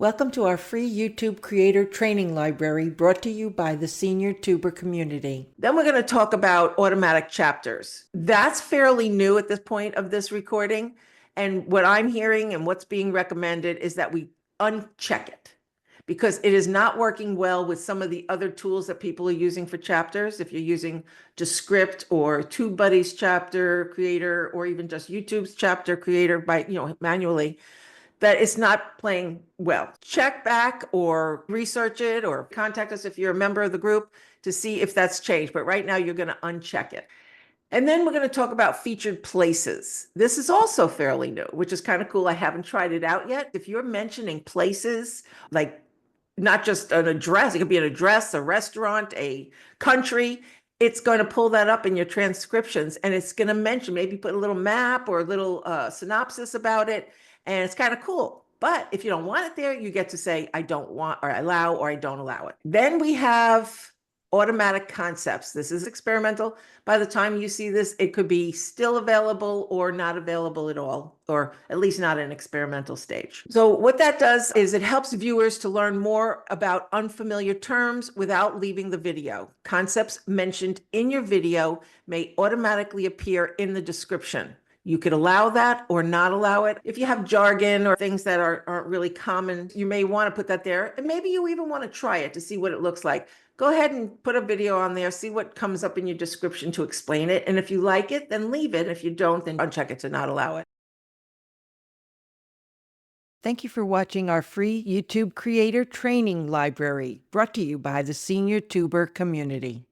Welcome to our free YouTube Creator Training Library brought to you by the Senior Tuber community. Then we're going to talk about automatic chapters. That's fairly new at this point of this recording. And what I'm hearing and what's being recommended is that we uncheck it because it is not working well with some of the other tools that people are using for chapters. If you're using Descript or TubeBuddy's chapter creator, or even just YouTube's chapter creator by, manually, that it's not playing well. Check back or research it or contact us if you're a member of the group to see if that's changed. But right now you're going to uncheck it. And then we're going to talk about featured places. This is also fairly new, which is kind of cool. I haven't tried it out yet. If you're mentioning places, like not just an address, it could be an address, a restaurant, a country, it's going to pull that up in your transcriptions and it's going to mention, maybe put a little map or a little synopsis about it. And it's kind of cool. But if you don't want it there, you get to say, I don't want, or I allow, or I don't allow it. Then we have automatic concepts. This is experimental. By the time you see this, it could be still available or not available at all, or at least not in experimental stage. So what that does is it helps viewers to learn more about unfamiliar terms without leaving the video. Concepts mentioned in your video may automatically appear in the description. You could allow that or not allow it. If you have jargon or things that aren't really common, you may want to put that there. And maybe you even want to try it to see what it looks like. Go ahead and put a video on there, see what comes up in your description to explain it. And if you like it, then leave it. If you don't, then uncheck it to not allow it. Thank you for watching our free YouTube Creator Training Library brought to you by the Senior Tuber community.